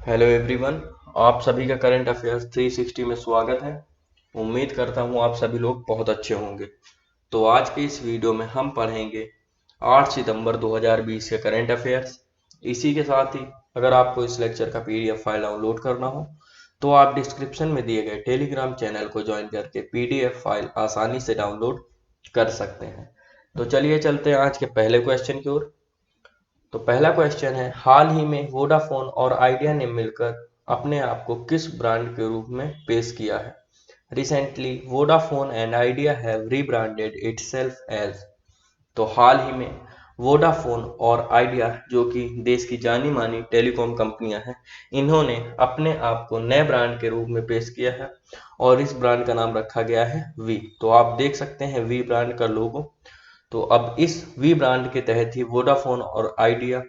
Hello everyone. आप सभी का करंट अफेयर्स 360 में स्वागत है। उम्मीद करता हूँ आप सभी लोग बहुत अच्छे होंगे। तो आज के इस वीडियो में हम पढ़ेंगे 8 सितंबर 2020 के करंट अफेयर्स। इसी के साथ ही अगर आपको इस लेक्चर का पीडीएफ फाइल डाउनलोड करना हो तो आप डिस्क्रिप्शन में दिए गए टेलीग्राम चैनल को ज्वाइन करके पीडीएफ फाइल आसानी से डाउनलोड कर सकते हैं। तो चलिए चलते हैं आज के पहले क्वेश्चन की ओर। तो पहला क्वेश्चन है, हाल ही में वोडाफोन और आइडिया ने मिलकर अपने आप को किस ब्रांड के रूप में पेश किया है? Recently Vodafone and Idea have rebranded itself as. तो हाल ही में वोडाफोन और आइडिया, जो कि देश की जानी मानी टेलीकॉम कंपनियां हैं, इन्होंने अपने आप को नए ब्रांड के रूप में पेश किया है और इस ब्रांड का नाम रखा गया है वी। तो आप देख सकते हैं वी ब्रांड का लोगो। तो अब इस वी ब्रांड के तहत ही वोडाफोन और आइडिया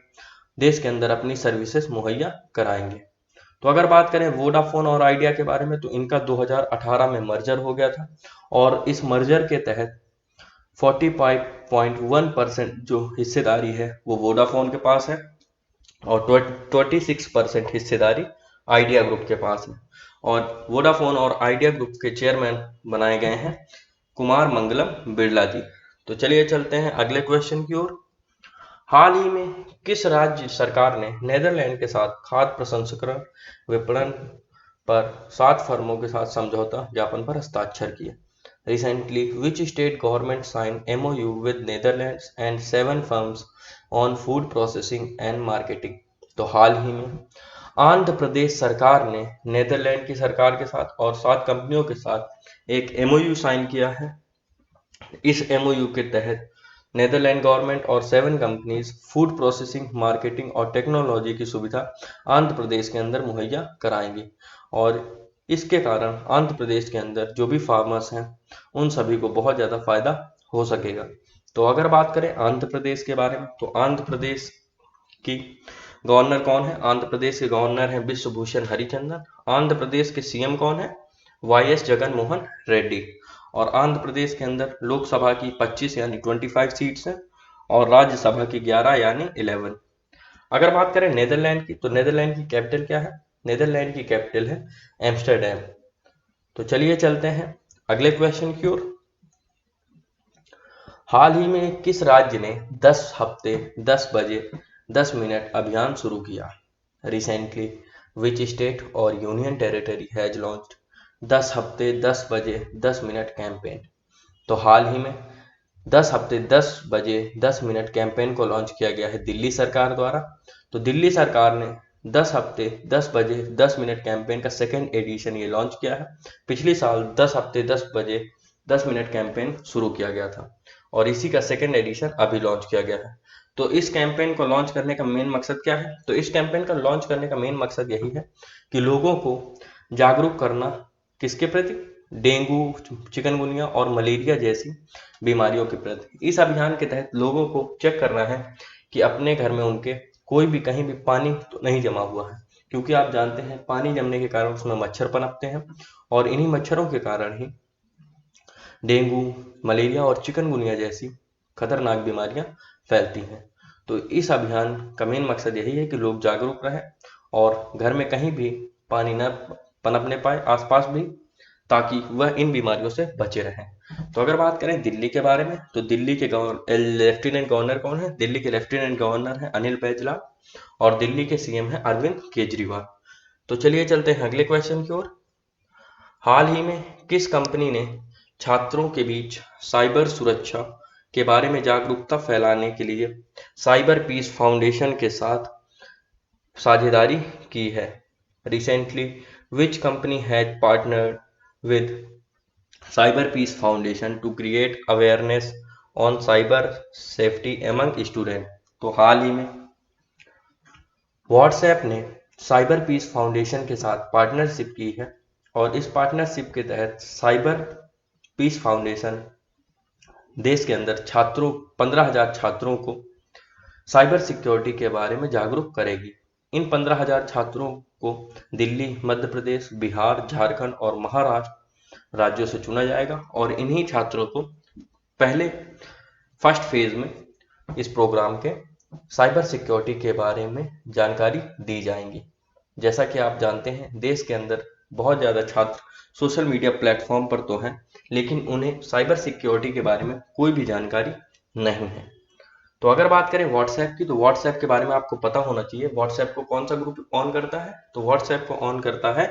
देश के अंदर अपनी सर्विसेज मुहैया कराएंगे। तो अगर बात करें वोडाफोन और आइडिया के बारे में, तो इनका 2018 में मर्जर हो गया था और इस मर्जर के तहत 45.1% जो हिस्सेदारी है वो वोडाफोन के पास है और 26% हिस्सेदारी आइडिया ग्रुप के पास है। और वोडाफोन और आइडिया ग्रुप के चेयरमैन बनाए गए हैं कुमार मंगलम बिरला जी। तो चलिए चलते हैं अगले क्वेश्चन की ओर। हाल ही में किस राज्य सरकार ने नेदरलैंड के साथ खाद्य प्रसंस्करण विपणन पर 7 फर्मों के साथ समझौता ज्ञापन पर हस्ताक्षर किए? Recently which state government sign MoU with Netherlands and 7 firms on food processing and marketing? तो हाल ही में आंध्र प्रदेश सरकार ने नेदरलैंड की सरकार के साथ और 7 कंपनियों के साथ एक एमओयू साइन किया है। इस एमओयू के तहत नेदरलैंड गवर्नमेंट और 7 कंपनीज फूड प्रोसेसिंग, मार्केटिंग और टेक्नोलॉजी की सुविधा आंध्र प्रदेश के अंदर मुहैया कराएंगी और इसके कारण आंध्र प्रदेश के अंदर जो भी फार्मर्स हैं उन सभी को बहुत ज़्यादा फायदा हो सकेगा। तो अगर बात करें आंध्र प्रदेश के बारे में, तो आंध्र प्रदेश की गवर्नर कौन है? आंध्र प्रदेश के गवर्नर हैं विश्वभूषण हरिचंदन। आंध्र प्रदेश के सीएम कौन है? Y S Jagan Mohan Reddy. और आंध्र प्रदेश के अंदर लोकसभा की 25 यानी 25 सीट्स हैं और राज्यसभा की 11 यानी 11। अगर बात करें नेदरलैंड की, तो नेदरलैंड की कैपिटल क्या है? नेदरलैंड की कैपिटल है एम्स्टर्डम। तो चलिए चलते हैं अगले क्वेश्चन की ओर। हाल ही में किस राज्य ने 10 हफ्ते 10 बजे 10 मिनट अभियान शुरू किया? रिसेंटली विच स्टेट और यूनियन टेरिटरी हैज लॉन्च्ड 10 हफ्ते 10 बजे 10 मिनट कैंपेन? तो हाल ही में 10 हफ्ते 10 बजे 10 मिनट कैंपेन को लॉन्च किया गया है दिल्ली सरकार द्वारा। तो दिल्ली सरकार ने 10 हफ्ते 10 बजे 10 मिनट कैंपेन का सेकेंड एडिशन ये लॉन्च किया है। पिछले साल 10 हफ्ते 10 बजे 10 मिनट कैंपेन शुरू किया गया था और इसी का सेकेंड एडिशन अभी लॉन्च किया गया है। तो इस कैंपेन को लॉन्च करने का मेन मकसद क्या है? तो इस कैंपेन का लॉन्च करने का मेन मकसद यही है कि लोगों को जागरूक करना किसके प्रति? डेंगू, चिकनगुनिया और मलेरिया जैसी बीमारियों के प्रति। इस अभियान के तहत लोगों को चेक करना है कि अपने घर में उनके कोई भी कहीं भी पानी तो नहीं जमा हुआ है, क्योंकि आप जानते हैं पानी जमने के कारण उसमें मच्छर पनपते हैं और इन्हीं मच्छरों के कारण ही डेंगू, मलेरिया और चिकनगुनिया जैसी खतरनाक बीमारियां फैलती हैं। तो इस अभियान का मेन मकसद यही है कि लोग जागरूक रहें और घर में कहीं भी पानी न पनपने पाए आसपास भी, ताकि वह इन बीमारियों से बचे रहें। तो अगर बात करें दिल्ली के बारे में, तो दिल्ली के लेफ्टिनेंट गवर्नर कौन है? दिल्ली के लेफ्टिनेंट गवर्नर है अनिल बैजला और दिल्ली के सीएम है अरविंद केजरीवाल। तो चलिए चलते हैं अगले क्वेश्चन की ओर। हाल ही में किस कंपनी ने छात्रों के बीच साइबर सुरक्षा के बारे में जागरूकता फैलाने के लिए साइबर पीस फाउंडेशन के साथ साझेदारी की है? Recently which company has partnered with Cyber Peace Foundation to create awareness on cyber safety among students? तो हाल ही में व्हाट्सएप ने साइबर पीस फाउंडेशन के साथ पार्टनरशिप की है और इस पार्टनरशिप के तहत साइबर पीस फाउंडेशन देश के अंदर छात्रों 15,000 छात्रों को साइबर सिक्योरिटी के बारे में जागरूक करेगी। इन 15,000 छात्रों को दिल्ली, मध्य प्रदेश, बिहार, झारखंड और महाराष्ट्र राज्यों से चुना जाएगा और इन्हीं छात्रों को पहले फर्स्ट फेज में इस प्रोग्राम के साइबर सिक्योरिटी के बारे में जानकारी दी जाएंगी। जैसा कि आप जानते हैं देश के अंदर बहुत ज़्यादा छात्र सोशल मीडिया प्लेटफॉर्म पर तो हैं, लेकिन उन्हें साइबर सिक्योरिटी के बारे में कोई भी जानकारी नहीं है। तो अगर बात करें व्हाट्सएप की, तो व्हाट्सएप के बारे में आपको पता होना चाहिए। व्हाट्सएप को कौन सा ग्रुप ऑन करता है? तो व्हाट्सएप को ऑन करता है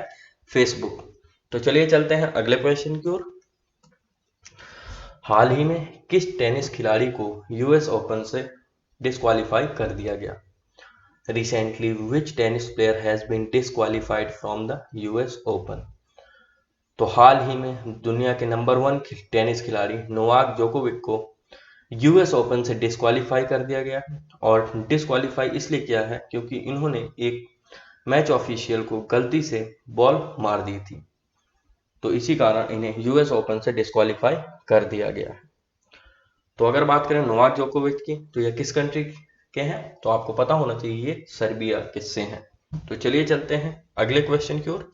फेसबुक। तो चलिए चलते हैं अगले क्वेश्चन की ओर। हाल ही में किस टेनिस खिलाड़ी को यूएस ओपन से डिस्क्वालीफाई कर दिया गया? Recently, which tennis player has been disqualified from the US Open? तो हाल ही में दुनिया के नंबर 1 टेनिस खिलाड़ी नोवाक जोकोविक को यूएस ओपन से डिस्क्वालीफाई कर दिया गया है। और डिस्क्वालीफाई इसलिए किया है क्योंकि इन्होंने एक मैच ऑफिशियल को गलती से बॉल मार दी थी, तो इसी कारण इन्हें यूएस ओपन से डिस्क्वालीफाई कर दिया गया है। तो अगर बात करें नोवाक जोकोविच की, तो ये किस कंट्री के हैं? तो आपको पता होना चाहिए ये सर्बिया किससे हैं। तो चलिए चलते हैं अगले क्वेश्चन की ओर।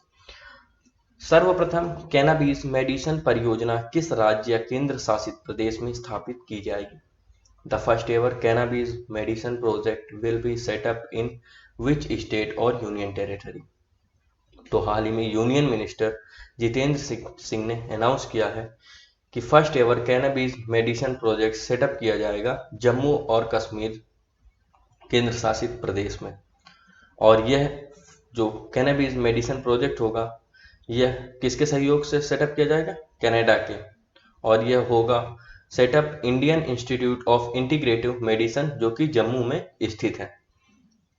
सर्वप्रथम कैनाबीस मेडिसिन परियोजना किस राज्य या केंद्र शासित प्रदेश में स्थापित की जाएगी? The first ever cannabis medicine project will be set up in which state और यूनियन टेरिटरी? तो हाल ही में यूनियन मिनिस्टर जितेंद्र सिंह ने अनाउंस किया है कि first ever cannabis medicine project setup किया जाएगा जम्मू और कश्मीर केंद्र शासित प्रदेश में। और यह जो कैनाबीस मेडिसिन प्रोजेक्ट होगा यह किसके सहयोग से सेटअप किया जाएगा? कनाडा के। और यह होगा setup Indian institute of integrative medicine जो कि जम्मू में स्थित है।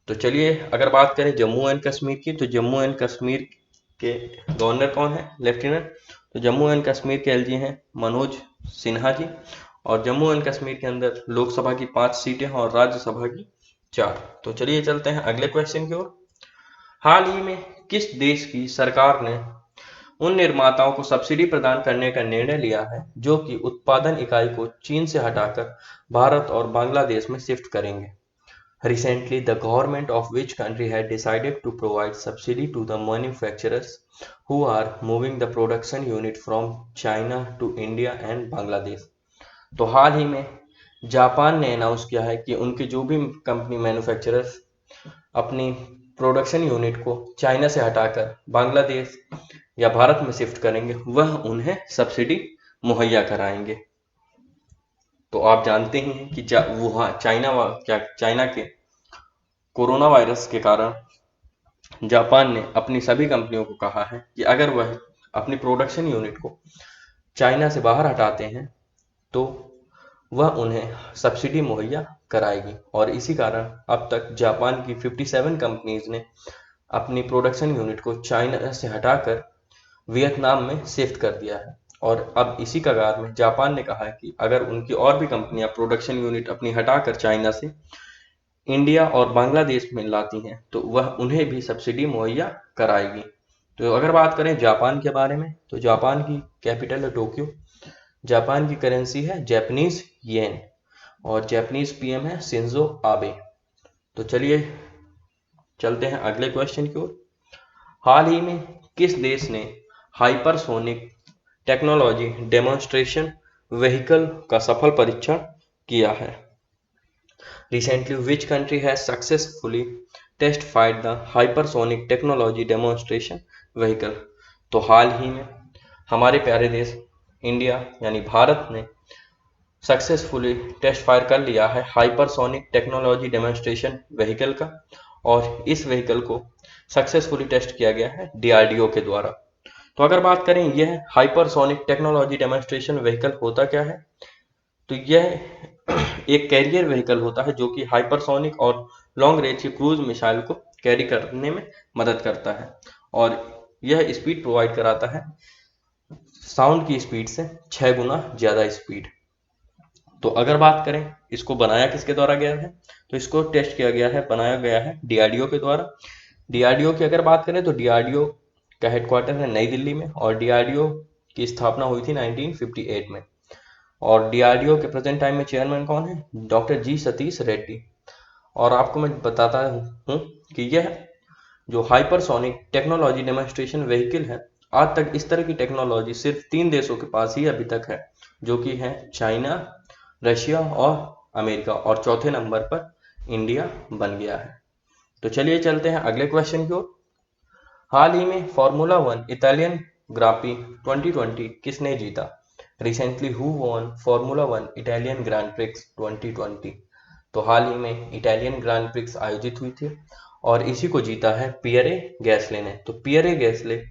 तो चलिए अगर बात करें जम्मू एंड कश्मीर की, तो जम्मू एंड कश्मीर के गवर्नर कौन है? लेफ्टिनेंट। तो जम्मू एंड कश्मीर के एलजी हैं मनोज सिन्हा जी। और जम्मू एंड कश्मीर के अंदर लोकसभा की 5 सीटें और राज्यसभा की 4। तो चलिए चलते हैं अगले क्वेश्चन की ओर। हाल ही में किस देश की सरकार ने उन निर्माताओं को सब्सिडी प्रदान करने का निर्णय लिया है जो कि उत्पादन इकाई को चीन से हटाकर भारत और बांग्लादेश में शिफ्ट करेंगे? Recently, the government of which country had decided to provide subsidy to the manufacturers who are moving the production unit from China to India and Bangladesh? तो हाल ही में जापान ने अनाउंस किया है कि उनके जो भी कंपनी मैन्युफैक्चरर्स अपनी प्रोडक्शन यूनिट को चाइना से हटाकर बांग्लादेश या भारत में शिफ्ट करेंगे वह उन्हें सब्सिडी मुहैया कराएंगे। तो आप जानते ही हैं कि वुहान चाइना के कोरोना वायरस के कारण जापान ने अपनी सभी कंपनियों को कहा है कि अगर वह अपनी प्रोडक्शन यूनिट को चाइना से बाहर हटाते हैं तो वह उन्हें सब्सिडी मुहैया कराएगी। और इसी कारण अब तक जापान की 57 कंपनीज ने अपनी प्रोडक्शन यूनिट को चाइना से हटाकर वियतनाम में शिफ्ट कर दिया है। और अब इसी कगार में जापान ने कहा है कि अगर उनकी और भी कंपनियां प्रोडक्शन यूनिट अपनी हटाकर चाइना से इंडिया और बांग्लादेश में लाती हैं तो वह उन्हें भी सब्सिडी मुहैया कराएगी। तो अगर बात करें जापान के बारे में, तो जापान की कैपिटल है टोक्यो। जापान की करेंसी है जापानीज येन और जापानीज पीएम है शिंजो आबे। तो चलिए चलते हैं अगले क्वेश्चन की ओर। हाल ही में किस देश ने हाइपरसोनिक टेक्नोलॉजी डेमोन्स्ट्रेशन व्हीकल का सफल परीक्षण किया है? Recently, which country has successfully testified the hypersonic technology demonstration vehicle? तो हाल ही में हमारे प्यारे देश इंडिया यानी भारत ने सक्सेसफुली टेस्ट फायर कर लिया है हाइपरसोनिक टेक्नोलॉजी डेमोन्स्ट्रेशन व्हीकल का। और इस व्हीकल को सक्सेसफुली टेस्ट किया गया है डीआरडीओ के द्वारा। तो अगर बात करें यह हाइपरसोनिक टेक्नोलॉजी डेमोन्स्ट्रेशन व्हीकल होता क्या है? तो यह एक कैरियर व्हीकल होता है जो कि हाइपरसोनिक और लॉन्ग रेंज की क्रूज मिसाइल को कैरी करने में मदद करता है। और यह स्पीड प्रोवाइड कराता है साउंड की स्पीड से 6 गुना ज़्यादा स्पीड। तो अगर बात करें इसको बनाया किसके द्वारा गया है, तो इसको टेस्ट किया गया है, बनाया गया है डीआरडीओ के द्वारा। डीआरडीओ की अगर बात करें तो डीआरडीओ का हेडक्वार्टर है नई दिल्ली में और डीआरडीओ की स्थापना हुई थी 1958 में। और डीआरडीओ के प्रेजेंट टाइम में चेयरमैन कौन है? डॉक्टर जी सतीश रेड्डी। और आपको मैं बताता हूँ कि यह जो हाइपरसोनिक टेक्नोलॉजी डेमोन्स्ट्रेशन व्हीकल है, आज तक इस तरह की टेक्नोलॉजी सिर्फ 3 देशों के पास ही अभी तक है, जो कि है चाइना, रशिया और अमेरिका। और चौथे नंबर पर इंडिया बन गया है। तो चलिए चलते हैं अगले क्वेश्चन की ओर। हाल ही में फार्मूला वन इटालियन ग्रापी 2020 किसने जीता? Recently who won formula one Italian grand prix 2020? तो हाल ही में इटालियन ग्रैंड प्रिक्स आयोजित हुई थी और इसी को जीता है पियरे गैसले ने। तो Pierre गैसले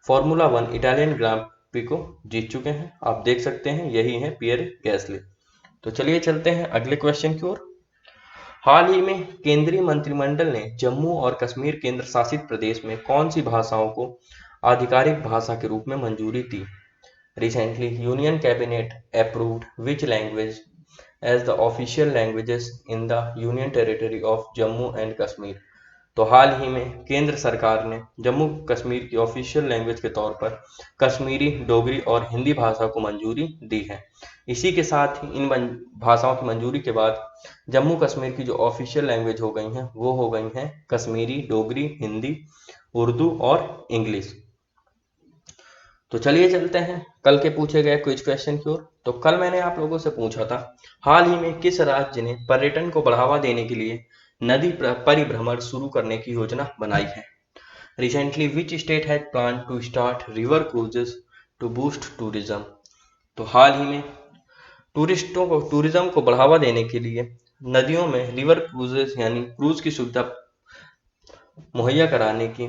formula one Italian grand pre को जीत चुके हैं। आप देख सकते हैं यही है पियरे गैसले। तो चलिए चलते हैं अगले क्वेश्चन की ओर। हाल ही में केंद्रीय मंत्रिमंडल ने जम्मू और कश्मीर केंद्र शासित प्रदेश में कौन सी भाषाओं को आधिकारिक भाषा के रूप में मंजूरी दी? Recently union cabinet approved which language as the official languages in the union territory of Jammu and Kashmir? तो हाल ही में केंद्र सरकार ने जम्मू कश्मीर की ऑफिशियल लैंग्वेज के तौर पर कश्मीरी, डोगरी और हिंदी भाषा को मंजूरी दी है। इसी के साथ ही इन भाषाओं की मंजूरी के बाद जम्मू कश्मीर की जो ऑफिशियल लैंग्वेज हो गई हैं वो हो गई हैं कश्मीरी, डोगरी, हिंदी, उर्दू और इंग्लिश। तो चलिए चलते हैं कल के पूछे गए क्विज क्वेश्चन की ओर। तो कल मैंने आप लोगों से पूछा था हाल ही में किस राज्य ने पर्यटन को बढ़ावा देने के लिए नदी परिभ्रमण शुरू करने की योजना बनाई है? Recently which state has plan to start river cruises to boost tourism? तो हाल ही में टूरिज्म को बढ़ावा देने के लिए नदियों में रिवर क्रूजेस यानी क्रूज की सुविधा मुहैया कराने की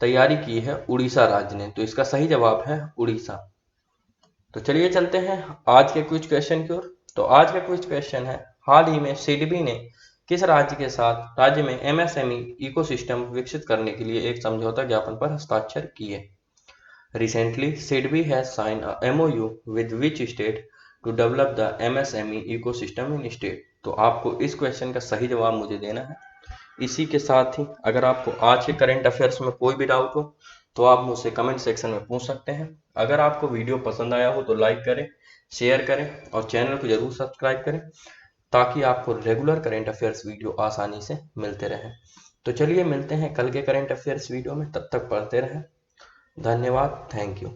तैयारी की है उड़ीसा राज्य ने। तो इसका सही जवाब है उड़ीसा। तो चलिए चलते हैं आज के क्विज क्वेश्चन की ओर। तो आज का क्विज क्वेश्चन है हाल ही में सिडबी ने किस राज्य के साथ राज्य में एमएसएमई इकोसिस्टम विकसित करने के लिए एक समझौता ज्ञापन पर हस्ताक्षर किए? Recently SIDBI has sign a MoU with which state to develop the MSME ecosystem in state? तो आपको इस क्वेश्चन का सही जवाब मुझे देना है। इसी के साथ ही अगर आपको आज के करंट अफेयर्स में कोई भी डाउट हो तो आप मुझसे कमेंट सेक्शन में पूछ सकते हैं। अगर आपको वीडियो पसंद आया हो तो लाइक करें, शेयर करें और चैनल को जरूर सब्सक्राइब करें ताकि आपको रेगुलर करंट अफेयर्स वीडियो आसानी से मिलते रहें। तो चलिए मिलते हैं कल के करंट अफेयर्स वीडियो में, तब तक पढ़ते रहें। धन्यवाद, थैंक यू।